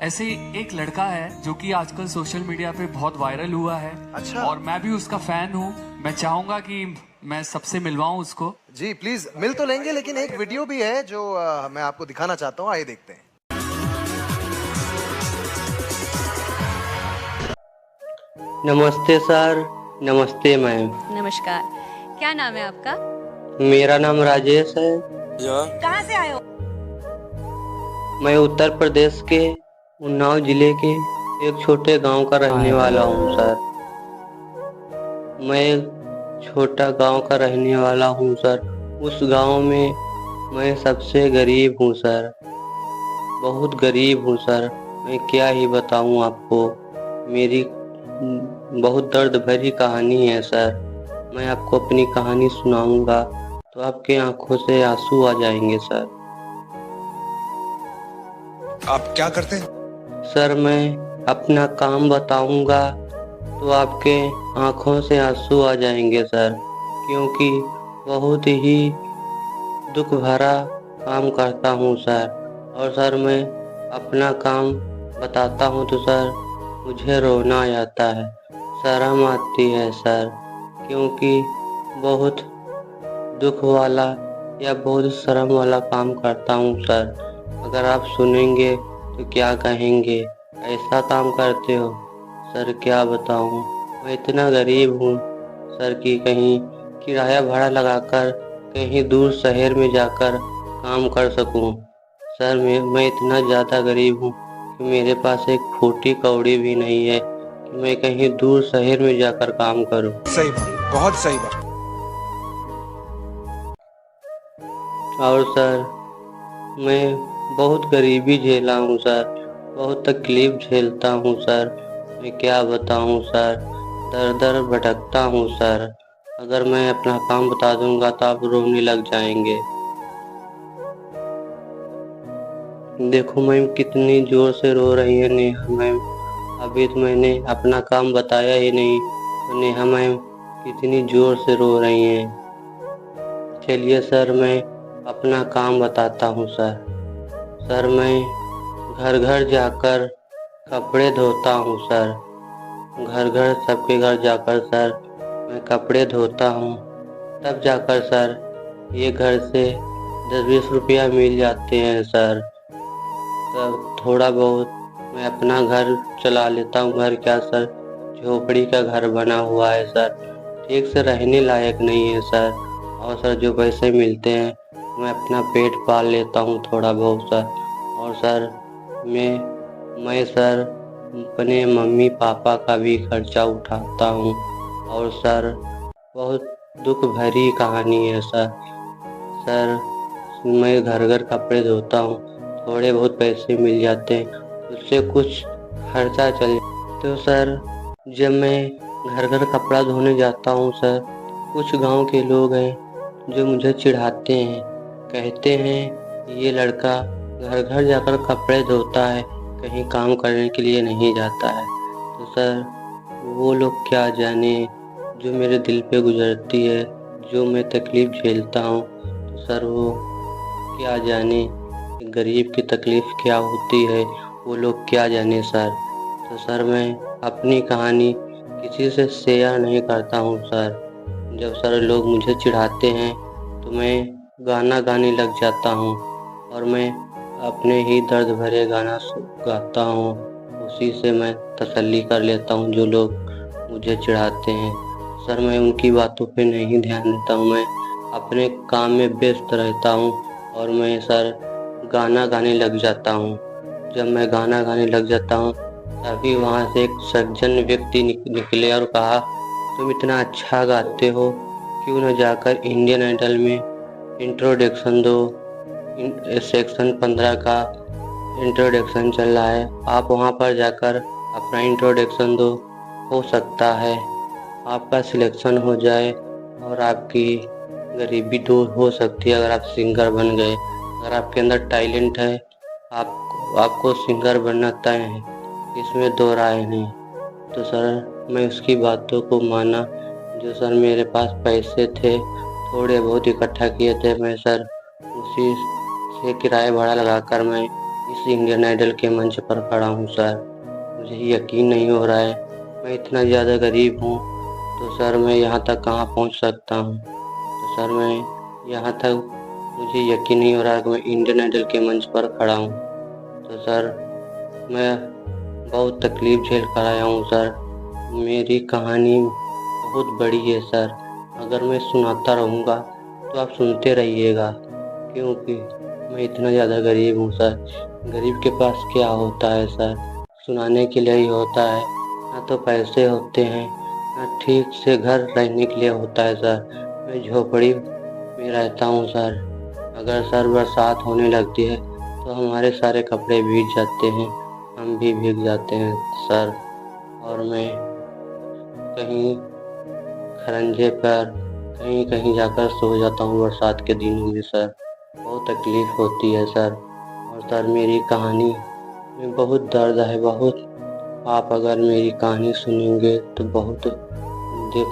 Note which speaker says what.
Speaker 1: ऐसे एक लड़का है जो कि आजकल सोशल मीडिया पे बहुत वायरल हुआ है।
Speaker 2: अच्छा।
Speaker 1: और मैं भी उसका फैन हूँ। मैं चाहूंगा कि मैं सबसे मिलवाऊं उसको।
Speaker 2: जी प्लीज मिल तो लेंगे, लेकिन एक वीडियो भी है जो मैं आपको दिखाना चाहता हूँ, आइए देखते हैं।
Speaker 3: नमस्ते सर। नमस्ते मैम।
Speaker 4: नमस्कार। क्या नाम है आपका?
Speaker 3: मेरा नाम राजेश है।
Speaker 4: कहाँ से आए हो?
Speaker 3: मैं उत्तर प्रदेश के उन्नाव जिले के एक छोटे गांव का रहने वाला हूं सर। मैं एक छोटा गांव का रहने वाला हूं सर। उस गांव में मैं सबसे गरीब हूं सर। बहुत गरीब हूं सर। मैं क्या ही बताऊं आपको। मेरी बहुत दर्द भरी कहानी है सर। मैं आपको अपनी कहानी सुनाऊंगा तो आपके आंखों से आंसू आ जाएंगे सर।
Speaker 5: आप क्या करते हैं?
Speaker 3: सर मैं अपना काम बताऊंगा तो आपके आंखों से आंसू आ जाएंगे सर, क्योंकि बहुत ही दुख भरा काम करता हूँ सर। और सर मैं अपना काम बताता हूँ तो सर मुझे रोना आ जाता है, शर्म आती है सर, क्योंकि बहुत दुख वाला या बहुत शर्म वाला काम करता हूँ सर। अगर आप सुनेंगे तो क्या कहेंगे, ऐसा काम करते हो सर? क्या बताऊँ, मैं इतना गरीब हूँ सर कि कहीं किराया भाड़ा लगाकर कहीं दूर शहर में जाकर काम कर सकूँ। सर मैं इतना ज़्यादा गरीब हूँ कि मेरे पास एक फूटी कौड़ी भी नहीं है कि मैं कहीं दूर शहर में जाकर काम करूँ।
Speaker 5: सही बात, बहुत सही बात।
Speaker 3: और सर मैं बहुत गरीबी झेला हूँ सर, बहुत तकलीफ झेलता हूँ सर। मैं क्या बताऊँ सर, दर दर भटकता हूँ सर। अगर मैं अपना काम बता दूंगा तो आप रोने लग जाएंगे। देखो मैम कितनी जोर से रो रही है नेहा मैम। अभी तो मैंने अपना काम बताया ही नहीं तो नेहा मैम कितनी जोर से रो रही हैं। चलिए सर मैं अपना काम बताता हूँ सर। सर मैं घर घर जाकर कपड़े धोता हूँ सर। घर घर सबके घर जाकर सर मैं कपड़े धोता हूँ, तब जाकर सर ये घर से 10-20 रुपया मिल जाते हैं सर। तब थोड़ा बहुत मैं अपना घर चला लेता हूँ। घर क्या सर, झोपड़ी का घर बना हुआ है सर, ठीक से रहने लायक नहीं है सर। और सर जो पैसे मिलते हैं मैं अपना पेट पाल लेता हूँ थोड़ा बहुत सर। और सर मैं सर अपने मम्मी पापा का भी खर्चा उठाता हूँ। और सर बहुत दुख भरी कहानी है सर। सर मैं घर घर कपड़े धोता हूँ, थोड़े बहुत पैसे मिल जाते हैं, उससे कुछ खर्चा चल। तो सर जब मैं घर घर कपड़ा धोने जाता हूँ सर, कुछ गांव के लोग हैं जो मुझे चिढ़ाते हैं, कहते हैं ये लड़का घर घर जाकर कपड़े धोता है, कहीं काम करने के लिए नहीं जाता है। तो सर वो लोग क्या जाने जो मेरे दिल पे गुजरती है, जो मैं तकलीफ़ झेलता हूँ। तो सर वो क्या जाने गरीब की तकलीफ़ क्या होती है, वो लोग क्या जाने सर। तो सर मैं अपनी कहानी किसी से शेयर नहीं करता हूँ सर। जब सर लोग मुझे चिढ़ाते हैं तो मैं गाना गाने लग जाता हूँ और मैं अपने ही दर्द भरे गाना गाता हूँ। उसी से मैं तसल्ली कर लेता हूँ जो लोग मुझे चिढ़ाते हैं। सर मैं उनकी बातों पे नहीं ध्यान देता हूँ, मैं अपने काम में व्यस्त रहता हूँ और मैं सर गाना गाने लग जाता हूँ। जब मैं गाना गाने लग जाता हूँ तभी वहाँ से एक सज्जन व्यक्ति निकले और कहा तुम इतना अच्छा गाते हो, क्यों न जाकर इंडियन आइडल में इंट्रोडक्शन दो। सेक्शन 15 का इंट्रोडक्शन चल रहा है, आप वहाँ पर जाकर अपना इंट्रोडक्शन दो, हो सकता है आपका सिलेक्शन हो जाए और आपकी गरीबी दूर हो सकती है। अगर आप सिंगर बन गए, अगर आपके अंदर टैलेंट है, आपको सिंगर बनना तय है, इसमें दो राय नहीं। तो सर मैं उसकी बातों को माना। जो सर मेरे पास पैसे थे थोड़े बहुत इकट्ठा किए थे, मैं सर उसी से किराया भाड़ा लगाकर मैं इस इंडियन आइडल के मंच पर खड़ा हूँ सर। मुझे यकीन नहीं हो रहा है, मैं इतना ज़्यादा गरीब हूँ तो सर मैं यहाँ तक कहाँ पहुँच सकता हूँ। तो सर मैं यहाँ तक मुझे यकीन नहीं हो रहा है कि मैं इंडियन आइडल के मंच पर खड़ा हूँ। तो सर मैं बहुत तकलीफ़ झेल कर आया हूँ सर। मेरी कहानी बहुत बड़ी है सर। अगर मैं सुनाता रहूँगा तो आप सुनते रहिएगा, क्योंकि मैं इतना ज़्यादा गरीब हूँ सर। गरीब के पास क्या होता है सर, सुनाने के लिए ही होता है। ना तो पैसे होते हैं, ना ठीक से घर रहने के लिए होता है सर। मैं झोपड़ी में रहता हूँ सर। अगर सर बरसात होने लगती है तो हमारे सारे कपड़े भीग जाते हैं, हम भी भीग जाते हैं सर। और मैं कहीं खरंजे पर कहीं कहीं जाकर सो जाता हूँ बरसात के दिनों में सर। बहुत तकलीफ़ होती है सर। और सर मेरी कहानी में बहुत दर्द है, बहुत। आप अगर मेरी कहानी सुनेंगे तो बहुत